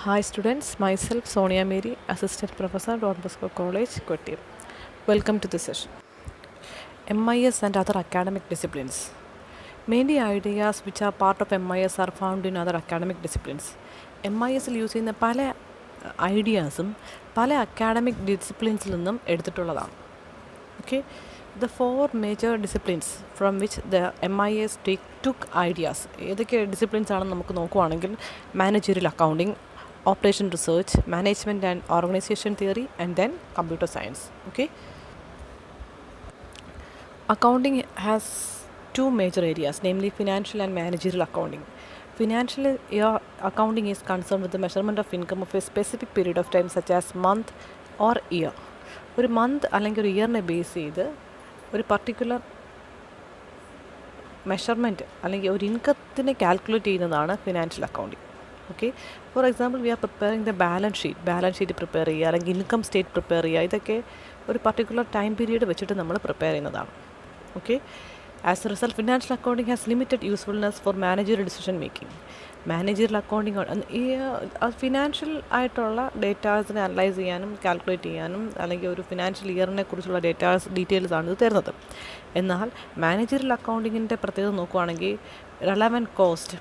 Hi students, myself Sonia Mary, Assistant Professor, Don Bosco College, Kottayam. Welcome to this session. MIS and other academic disciplines. Many ideas which are part of MIS are found in other academic disciplines. MIS use പല ഐഡിയാസും പല academic ഡിസിപ്ലിൻസിൽ നിന്നും എടുത്തിട്ടുള്ളതാണ്. Okay, the four major disciplines from which the MIS took ideas. ഏതൊക്കെ disciplines ആണെന്ന് നമുക്ക് നോക്കുവാണെങ്കിൽ managerial accounting, operation research, management and organization theory, and then computer science. Okay, accounting has two major areas, namely financial and managerial accounting. Financial accounting is concerned with the measurement of income of a specific period of time, such as month or year. ഒരു month അല്ലെങ്കിൽ ഒരു ഇയറിനെ base ചെയ്ത് ഒരു particular measurement അല്ലെങ്കിൽ ഒരു ഇൻകത്തിനെ calculate ചെയ്യുന്നതാണ് financial accounting. Okay, for example V R preparing the balance sheet prepare ചെയ്യുക അല്ലെങ്കിൽ ഇൻകം സ്റ്റേറ്റ് പ്രിപ്പയർ ചെയ്യുക, ഇതൊക്കെ ഒരു പർട്ടിക്കുലർ ടൈം പീരീഡ് വെച്ചിട്ട് നമ്മൾ പ്രിപ്പയർ ചെയ്യുന്നതാണ്. Okay, as A result financial accounting has limited usefulness four managerial decision making. Managerial accounting ഈ financial ആയിട്ടുള്ള ഡേറ്റാസിനെ അനലൈസ് ചെയ്യാനും കാൽക്കുലേറ്റ് ചെയ്യാനും അല്ലെങ്കിൽ ഒരു ഫിനാൻഷ്യൽ ഇയറിനെ കുറിച്ചുള്ള ഡീറ്റെയിൽസ് ആണ് ഇത് തരുന്നത്. എന്നാൽ മാനേജറിയൽ അക്കൗണ്ടിങ്ങിൻ്റെ പ്രത്യേകത നോക്കുകയാണെങ്കിൽ relevant cost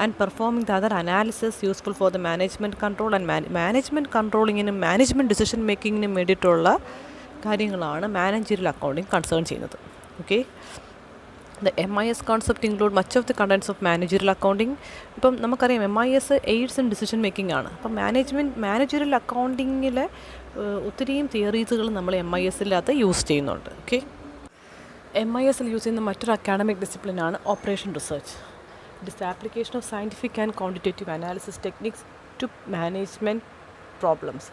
and performing the other analysis useful for the management control and management കൺട്രോളിങ്ങിനും മാനേജ്മെൻറ്റ് ഡിസിഷൻ മേക്കിങ്ങിനും വേണ്ടിയിട്ടുള്ള കാര്യങ്ങളാണ് മാനേജറിയൽ അക്കൗണ്ടിങ് കൺസേൺ ചെയ്യുന്നത്. Okay, the MIS concept include much of the contents of managerial accounting. ഇപ്പം നമുക്കറിയാം MIS aids in decision making ആണ്. അപ്പം managerial അക്കൗണ്ടിങ്ങിലെ ഒത്തിരിയും തിയറീസുകൾ നമ്മൾ MISലകത്ത് യൂസ് ചെയ്യുന്നുണ്ട്. ഓക്കെ, MISൽ യൂസ് ചെയ്യുന്ന മറ്റൊരു അക്കാഡമിക് ഡിസിപ്ലിനാണ് operation research. It is the application of scientific and quantitative analysis techniques to management problems.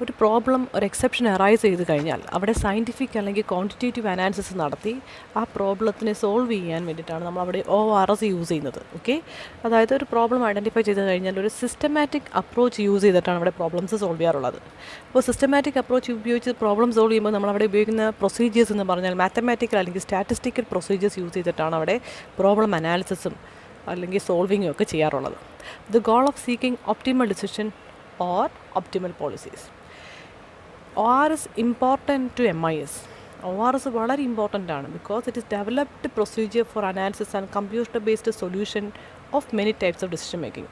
ഒരു പ്രോബ്ലം ഒരു എക്സെപ്ഷൻ അറൈസ് ചെയ്ത് കഴിഞ്ഞാൽ അവിടെ സയൻറ്റിഫിക് അല്ലെങ്കിൽ ക്വാണ്ടിറ്റേറ്റീവ് അനാലിസിസ് നടത്തി ആ പ്രോബ്ലത്തിനെ സോൾവ് ചെയ്യാൻ വേണ്ടിയിട്ടാണ് നമ്മൾ അവിടെ ORS യൂസ് ചെയ്യുന്നത്. ഓക്കെ, അതായത് ഒരു പ്രോബ്ലം ഐഡൻറ്റിഫൈ ചെയ്ത് കഴിഞ്ഞാൽ ഒരു സിസ്റ്റമാറ്റിക് അപ്രോച്ച് യൂസ് ചെയ്തിട്ടാണ് അവിടെ പ്രോബ്ലംസ് സോൾവ് ചെയ്യാറുള്ളത്. അപ്പോൾ സിസ്റ്റമാറ്റിക് അപ്രോച്ച് ഉപയോഗിച്ച് പ്രോബ്ലം സോൾവ് ചെയ്യുമ്പോൾ നമ്മളവിടെ ഉപയോഗിക്കുന്ന പ്രൊസീജിയേഴ്സ് എന്ന് പറഞ്ഞാൽ മാത്തമാറ്റിക്കൽ അല്ലെങ്കിൽ സ്റ്റാറ്റിസ്റ്റിക്കൽ പ്രൊസീജിയേഴ്സ് യൂസ് ചെയ്തിട്ടാണ് അവിടെ പ്രോബ്ലം അനാലിസിസും അല്ലെങ്കിൽ സോൾവിങ്ങും ഒക്കെ ചെയ്യാറുള്ളത്. The goal of seeking optimal decision or optimal policies. ORS important to MIS. ORS വളരെ ഇമ്പോർട്ടൻ്റ് ആണ് because it is developed procedure for analysis and computer based solution of many types of decision making.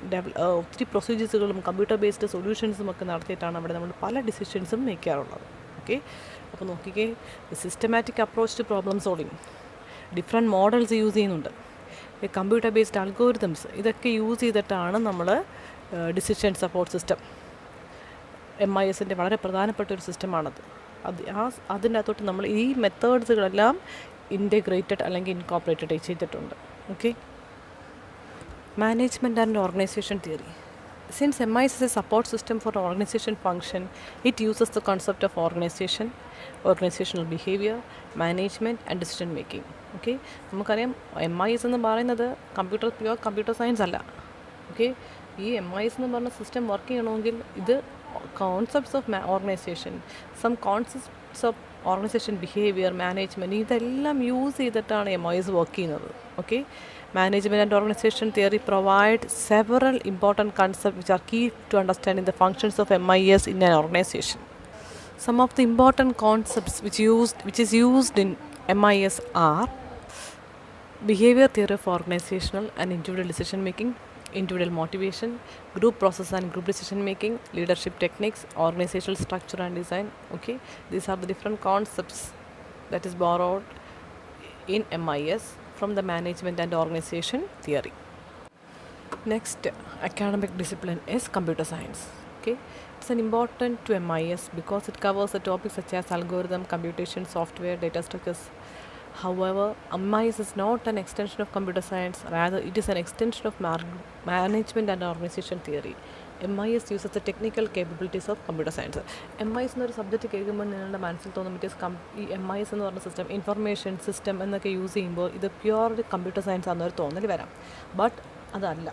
ഒത്തിരി പ്രൊസീജിയേഴ്സുകളും computer based സൊല്യൂഷൻസും ഒക്കെ നടത്തിയിട്ടാണ് അവിടെ നമ്മൾ പല ഡിസിഷൻസും make ചെയ്യാറുള്ളത്. Okay, അപ്പോൾ നോക്കിക്കേ, systematic approach to problem solving, different models use ചെയ്യുന്നുണ്ട്, കമ്പ്യൂട്ടർ ബേസ്ഡ് അൽഗോരിതംസ്, ഇതൊക്കെ യൂസ് ചെയ്തിട്ടാണ് നമ്മൾ ഡിസിഷൻ സപ്പോർട്ട് സിസ്റ്റം MISൻ്റെ വളരെ പ്രധാനപ്പെട്ട ഒരു സിസ്റ്റമാണത്. അതിൻ്റെ അകത്തോട്ട് നമ്മൾ ഈ മെത്തേഡ്സുകളെല്ലാം ഇൻറ്റഗ്രേറ്റഡ് അല്ലെങ്കിൽ ഇൻകോർപ്പറേറ്റഡ് ചെയ്തിട്ടുണ്ട്. Okay, management and organisation theory. Since MIS is a support system for organization function, it uses the concept of organization, organizational behavior, management and decision making. Okay, നമുക്കറിയാം MIS എന്ന് പറയുന്നത് പ്യുവർ കമ്പ്യൂട്ടർ സയൻസ് അല്ല. Okay, ഈ MIS എന്ന് പറഞ്ഞ system work ചെയ്യണമെങ്കിൽ ഇത് concepts of organisation, some concepts of organisation behaviour, management, ഇതെല്ലാം യൂസ് ചെയ്തിട്ടാണ് MIS വർക്ക് ചെയ്യുന്നത്. Okay, management and organization theory provide several important concepts which are key to understanding the functions of MIS in an organization. Some of the important concepts which is used in MIS are behavior theory of organizational and individual decision making, individual motivation, group process and group decision making, leadership techniques, organizational structure and design. Okay, these are the different concepts that is borrowed in MIS from the management and organization theory. Next academic discipline is computer science. Okay, it's an important to MIS because it covers the topics such as algorithm, computation, software, data structures. However, MIS is not an extension of computer science, rather it is an extension of management and organization theory. MIS uses the technical capabilities of computer science. MIS എന്നൊരു subject കേൾക്കുമ്പോൾ നിങ്ങളുടെ മനസ്സിൽ തോന്നും ഈ MIS എന്ന് പറഞ്ഞ system information system എന്നൊക്കെ use ചെയ്യുമ്പോൾ ഇത് പ്യുവർ കമ്പ്യൂട്ടർ സയൻസ് ആണെന്നൊരു തോന്നൽ വരാം. ബട്ട് അതല്ല.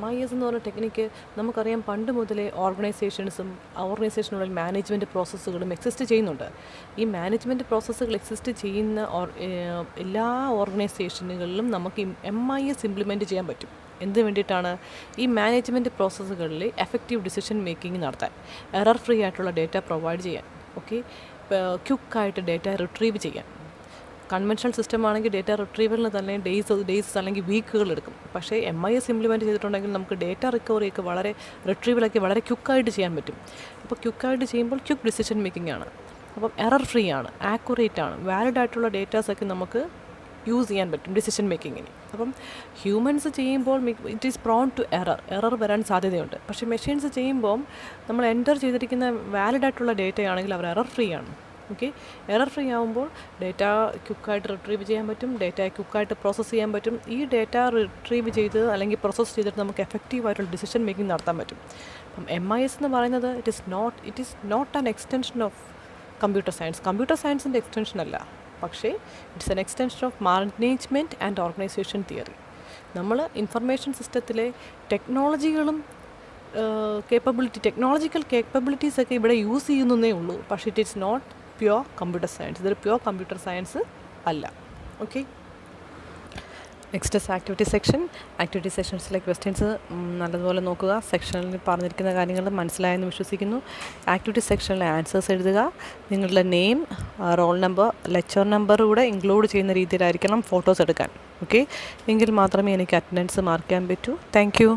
MIS എന്ന് പറഞ്ഞ ടെക്നിക്ക് നമുക്കറിയാം പണ്ട് മുതലേ ഓർഗനൈസേഷനുകളിൽ മാനേജ്മെൻറ്റ് പ്രോസസ്സുകളും എക്സിസ്റ്റ് ചെയ്യുന്നുണ്ട്. ഈ മാനേജ്മെൻറ്റ് പ്രോസസ്സുകൾ എക്സിസ്റ്റ് ചെയ്യുന്ന എല്ലാ ഓർഗനൈസേഷനുകളിലും നമുക്ക് MIS ഇംപ്ലിമെൻറ്റ് ചെയ്യാൻ പറ്റും. എന്ത് വേണ്ടിയിട്ടാണ്? ഈ മാനേജ്മെൻറ്റ് പ്രോസസ്സുകളിൽ എഫക്റ്റീവ് ഡിസിഷൻ മേക്കിംഗ് നടത്താൻ, എറർ ഫ്രീ ആയിട്ടുള്ള ഡേറ്റ പ്രൊവൈഡ് ചെയ്യാൻ, ഓക്കെ, ക്വിക്കായിട്ട് ഡേറ്റ റിട്രീവ് ചെയ്യാൻ. കൺവെൻഷണൽ സിസ്റ്റം ആണെങ്കിൽ ഡേറ്റ റിട്രീവലിന് തന്നെ ഡേയ്സ് അല്ലെങ്കിൽ വീക്കുകൾ എടുക്കും. പക്ഷേ MIS ഇംപ്ലിമെൻറ്റ് ചെയ്തിട്ടുണ്ടെങ്കിൽ നമുക്ക് ഡേറ്റ റിക്കവറിയൊക്കെ റിട്രീവലൊക്കെ വളരെ ക്വിക്കായിട്ട് ചെയ്യാൻ പറ്റും. അപ്പോൾ ക്വിക്കായിട്ട് ചെയ്യുമ്പോൾ ക്വിക്ക് ഡിസിഷൻ മേക്കിംഗ് ആണ്. അപ്പം എറർ ഫ്രീ ആണ്, ആക്യുറേറ്റ് ആണ്, വാലിഡ് ആയിട്ടുള്ള ഡേറ്റാസൊക്കെ നമുക്ക് യൂസ് ചെയ്യാൻ പറ്റും ഡിസിഷൻ മേക്കിങ്ങിന്. അപ്പം ഹ്യൂമൻസ് ചെയ്യുമ്പോൾ it is prone to error വരാൻ സാധ്യതയുണ്ട്. പക്ഷേ മെഷീൻസ് ചെയ്യുമ്പോൾ നമ്മൾ എൻ്റർ ചെയ്തിരിക്കുന്ന വാലിഡ് ആയിട്ടുള്ള ഡേറ്റ ആണെങ്കിൽ അവർ എറർ ഫ്രീ ആണ്. ഓക്കെ, എറർ ഫ്രീ ആകുമ്പോൾ ഡേറ്റ ക്വിക്കായിട്ട് റിട്രീവ് ചെയ്യാൻ പറ്റും, ഡേറ്റ ക്വിക്കായിട്ട് പ്രോസസ്സ് ചെയ്യാൻ പറ്റും. ഈ ഡേറ്റ റിട്രീവ് ചെയ്ത് അല്ലെങ്കിൽ പ്രോസസ്സ് ചെയ്തിട്ട് നമുക്ക് എഫക്റ്റീവായിട്ടുള്ള ഡിസിഷൻ മേക്കിംഗ് നടത്താൻ പറ്റും. അപ്പം MIS എന്ന് പറയുന്നത് it is not an extension of computer science. Computer സയൻസിൻ്റെ എക്സ്റ്റൻഷൻ അല്ല, പക്ഷേ it's an extension of management and organisation theory. നമ്മൾ ഇൻഫർമേഷൻ സിസ്റ്റത്തിലെ ടെക്നോളജിക്കൽ കേപ്പബിലിറ്റീസൊക്കെ ഇവിടെ യൂസ് ചെയ്യുന്നതേ ഉള്ളൂ. പക്ഷേ it is not pure computer science. ഇതൊരു പ്യുവർ കമ്പ്യൂട്ടർ സയൻസ് അല്ല. Okay, next is activity section. Activity സെക്ഷൻസിലെ ക്വസ്റ്റ്യൻസ് നല്ലതുപോലെ നോക്കുക. സെക്ഷനിൽ പറഞ്ഞിരിക്കുന്ന കാര്യങ്ങൾ മനസ്സിലായെന്ന് വിശ്വസിക്കുന്നു. ആക്ടിവിറ്റി സെക്ഷനിലെ ആൻസേഴ്സ് എഴുതുക. നിങ്ങളുടെ name, roll number, lecture number കൂടെ ഇൻക്ലൂഡ് ചെയ്യുന്ന രീതിയിലായിരിക്കണം ഫോട്ടോസ് എടുക്കാൻ. ഓക്കെ, എങ്കിൽ മാത്രമേ എനിക്ക് അറ്റൻഡൻസ് മാർക്ക് ചെയ്യാൻ പറ്റൂ. Thank you.